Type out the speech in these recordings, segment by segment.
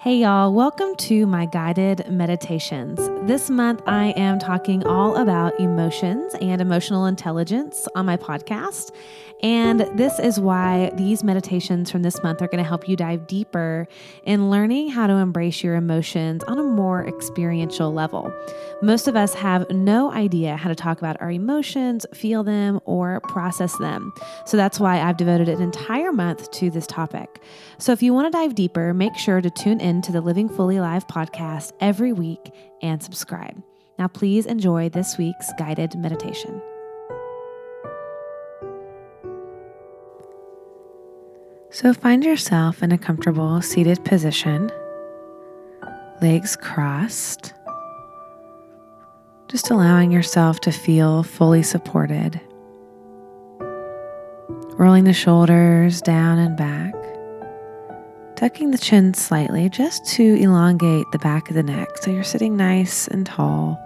Hey y'all, welcome to my guided meditations. This month I am talking all about emotions and emotional intelligence on my podcast. And this is why these meditations from this month are going to help you dive deeper in learning how to embrace your emotions on a more experiential level. Most of us have no idea how to talk about our emotions, feel them, or process them. So that's why I've devoted an entire month to this topic. So if you want to dive deeper, make sure to tune in to the Living Fully Live podcast every week and subscribe. Now, please enjoy this week's guided meditation. So find yourself in a comfortable seated position, legs crossed, just allowing yourself to feel fully supported. Rolling the shoulders down and back. Tucking the chin slightly just to elongate the back of the neck so you're sitting nice and tall,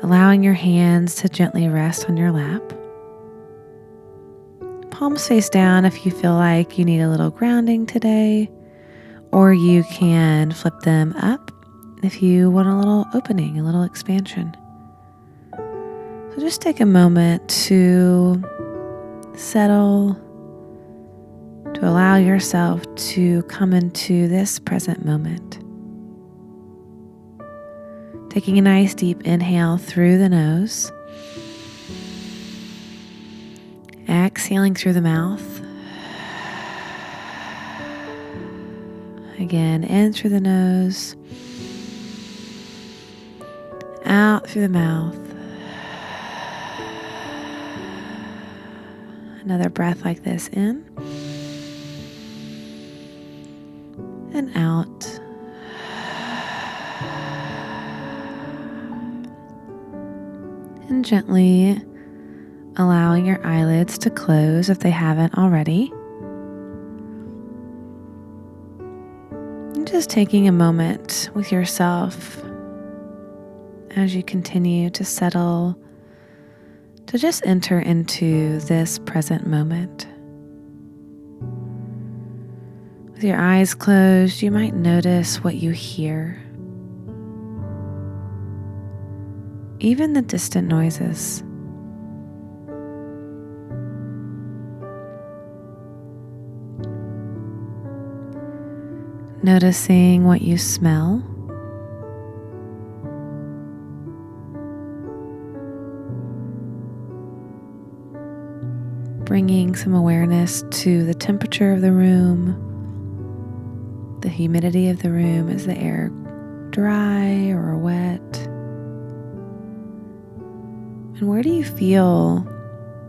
allowing your hands to gently rest on your lap. Palms face down if you feel like you need a little grounding today, or you can flip them up if you want a little opening, a little expansion. So just take a moment to settle, to allow yourself to come into this present moment. Taking a nice deep inhale through the nose. Exhaling through the mouth. Again, in through the nose. Out through the mouth. Another breath like this in. And out. And gently allowing your eyelids to close if they haven't already. And just taking a moment with yourself as you continue to settle, to just enter into this present moment. With your eyes closed, you might notice what you hear. Even the distant noises. Noticing what you smell. Bringing some awareness to the temperature of the room, the humidity of the room. Is the air dry or wet? And where do you feel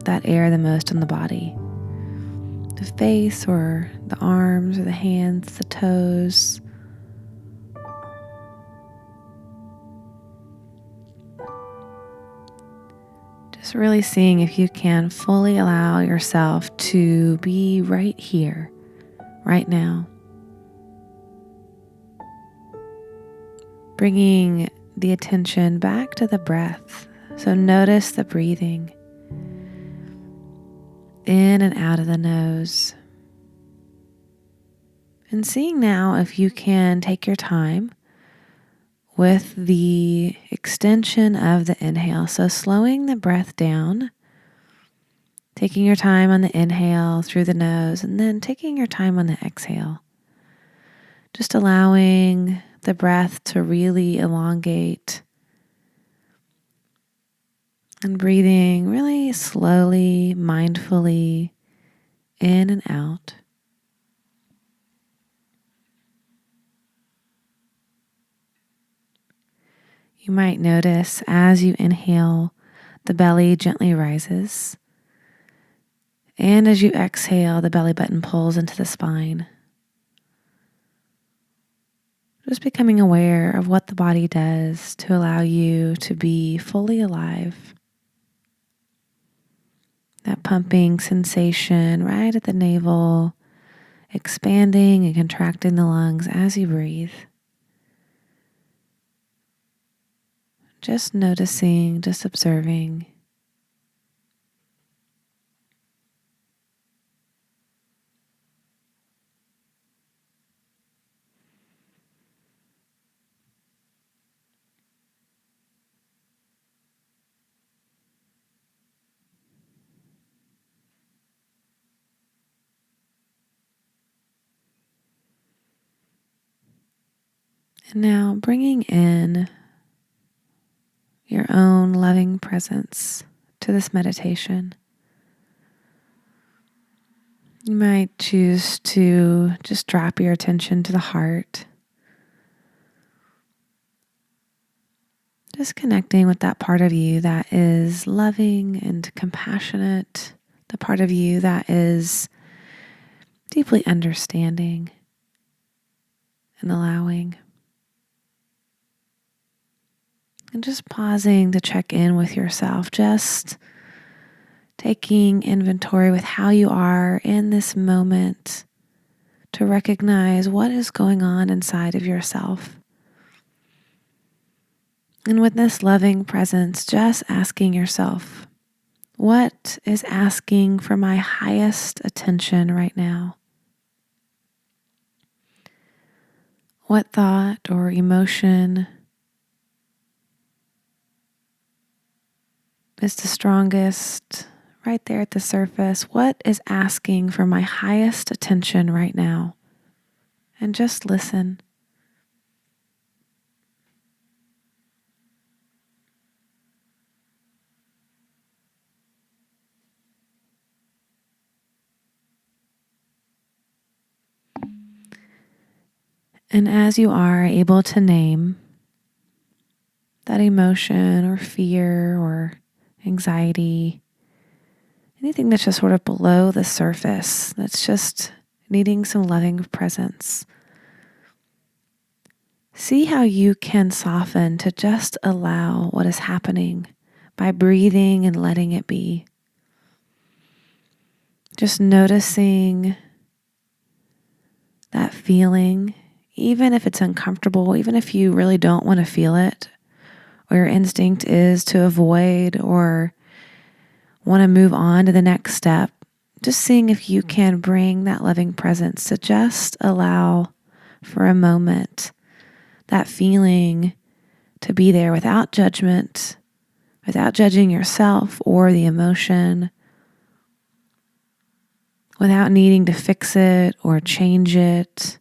that air the most on the body? The face or the arms or the hands, the toes? Just really seeing if you can fully allow yourself to be right here, right now. Bringing the attention back to the breath. So notice the breathing in and out of the nose. And seeing now if you can take your time with the extension of the inhale. So slowing the breath down, taking your time on the inhale through the nose, and then taking your time on the exhale. Just allowing the breath to really elongate and breathing really slowly, mindfully in and out. You might notice as you inhale, the belly gently rises. And as you exhale, the belly button pulls into the spine. Just becoming aware of what the body does to allow you to be fully alive. That pumping sensation right at the navel, expanding and contracting the lungs as you breathe. Just noticing, just observing. And now bringing in your own loving presence to this meditation. You might choose to just drop your attention to the heart, just connecting with that part of you that is loving and compassionate, the part of you that is deeply understanding and allowing. And just pausing to check in with yourself, just taking inventory with how you are in this moment to recognize what is going on inside of yourself. And with this loving presence, just asking yourself, what is asking for my highest attention right now? What thought or emotion is the strongest right there at the surface? What is asking for my highest attention right now? And just listen. And as you are able to name that emotion or fear or anxiety, anything that's just sort of below the surface, that's just needing some loving presence, see how you can soften to just allow what is happening by breathing and letting it be. Just noticing that feeling, even if it's uncomfortable, even if you really don't want to feel it, or your instinct is to avoid or want to move on to the next step, just seeing if you can bring that loving presence to just allow for a moment that feeling to be there without judgment, without judging yourself or the emotion, without needing to fix it or change it.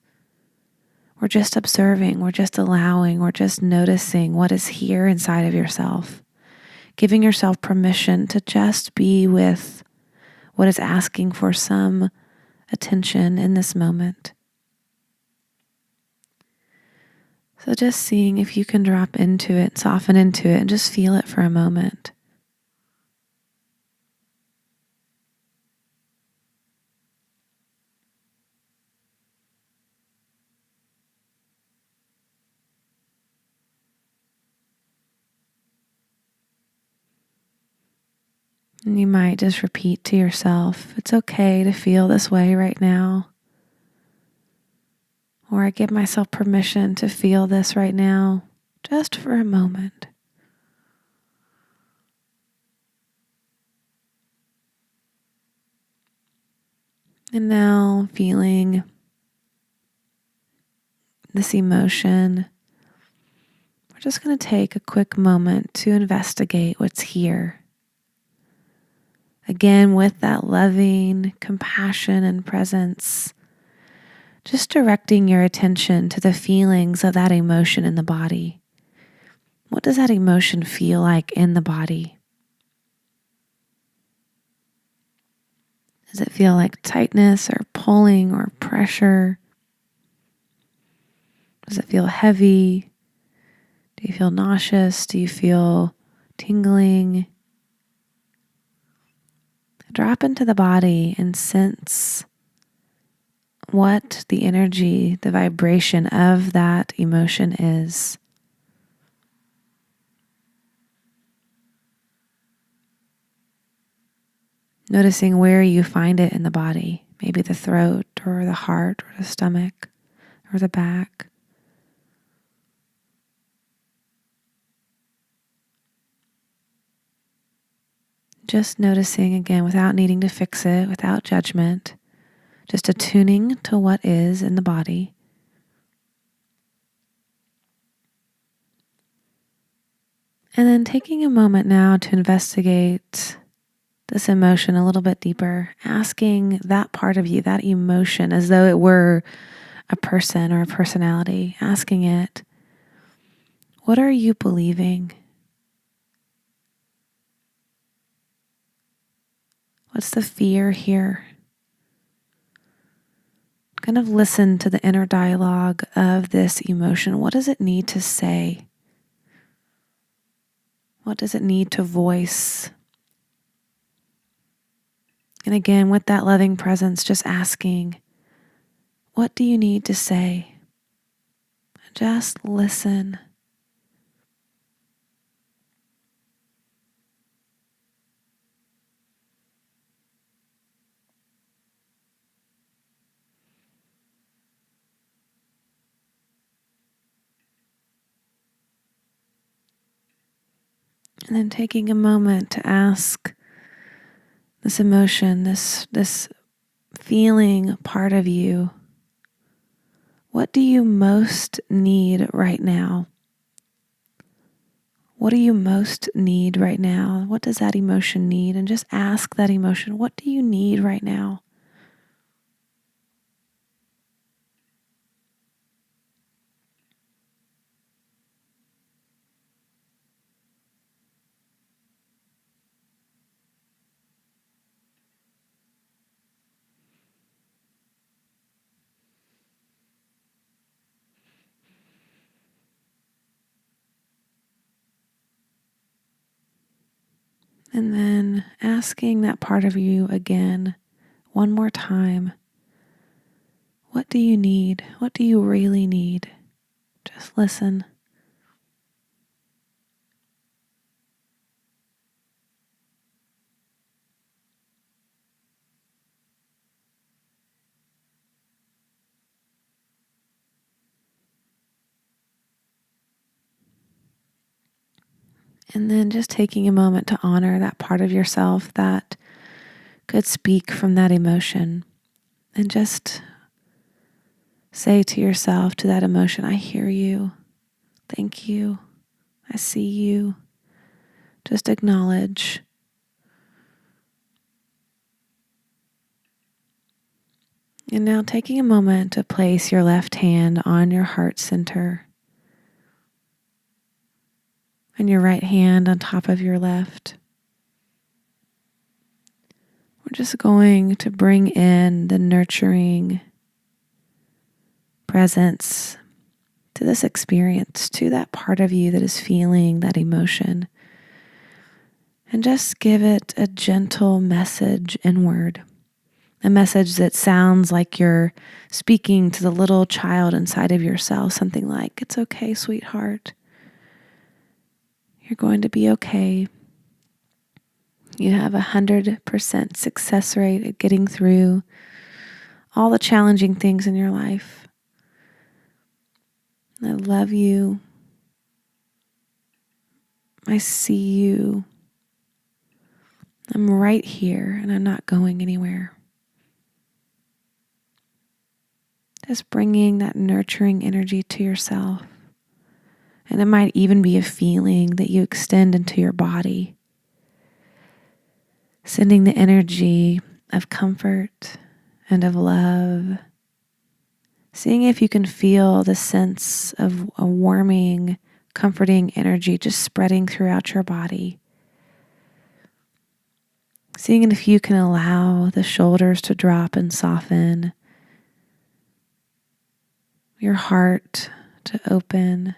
We're just observing, we're just allowing, we're just noticing what is here inside of yourself, giving yourself permission to just be with what is asking for some attention in this moment. So just seeing if you can drop into it, soften into it, and just feel it for a moment. And you might just repeat to yourself, it's okay to feel this way right now. Or I give myself permission to feel this right now, just for a moment. And now feeling this emotion, we're just going to take a quick moment to investigate what's here. Again, with that loving compassion and presence, just directing your attention to the feelings of that emotion in the body. What does that emotion feel like in the body? Does it feel like tightness or pulling or pressure? Does it feel heavy? Do you feel nauseous? Do you feel tingling? Drop into the body and sense what the energy, the vibration of that emotion is. Noticing where you find it in the body, maybe the throat or the heart or the stomach or the back. Just noticing again without needing to fix it, without judgment, just attuning to what is in the body. And then taking a moment now to investigate this emotion a little bit deeper, asking that part of you, that emotion, as though it were a person or a personality, asking it, What are you believing? What's the fear here? Kind of listen to the inner dialogue of this emotion. What does it need to say? What does it need to voice? And again, with that loving presence, just asking, what do you need to say? Just listen. And then taking a moment to ask this emotion, this feeling part of you, what do you most need right now? What do you most need right now? What does that emotion need? And just ask that emotion, what do you need right now? And then asking that part of you again, one more time, what do you need? What do you really need? Just listen. And then just taking a moment to honor that part of yourself that could speak from that emotion. And just say to yourself, to that emotion, I hear you. Thank you. I see you. Just acknowledge. And now taking a moment to place your left hand on your heart center and your right hand on top of your left. We're just going to bring in the nurturing presence to this experience, to that part of you that is feeling that emotion. And just give it a gentle message inward. A message that sounds like you're speaking to the little child inside of yourself. Something like, it's okay, sweetheart. You're going to be okay. You have 100% success rate at getting through all the challenging things in your life. I love you. I see you. I'm right here and I'm not going anywhere. Just bringing that nurturing energy to yourself. And it might even be a feeling that you extend into your body. Sending the energy of comfort and of love. Seeing if you can feel the sense of a warming, comforting energy just spreading throughout your body. Seeing if you can allow the shoulders to drop and soften. Your heart to open.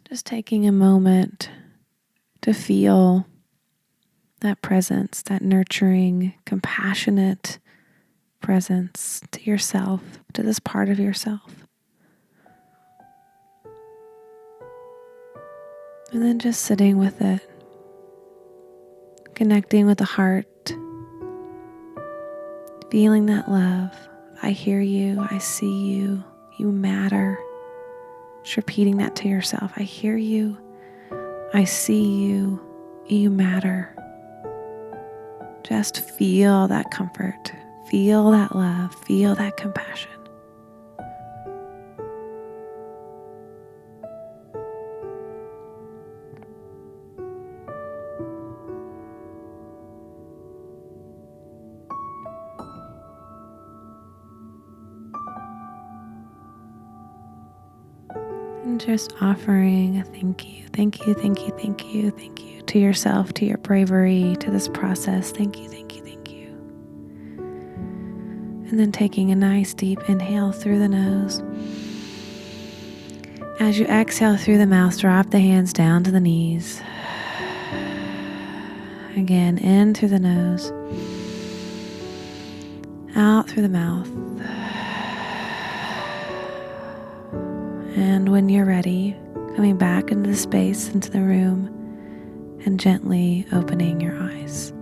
Just taking a moment to feel that presence, that nurturing, compassionate presence to yourself, to this part of yourself. And then just sitting with it, connecting with the heart, feeling that love. I hear you, I see you, you matter. Just repeating that to yourself. I hear you, I see you, you matter. Just feel that comfort, feel that love, feel that compassion. And just offering a thank you to yourself, to your bravery, to this process. Thank you. And then taking a nice deep inhale through the nose. As you exhale through the mouth, drop the hands down to the knees. Again, in through the nose, out through the mouth. And when you're ready, coming back into the space, into the room, and gently opening your eyes.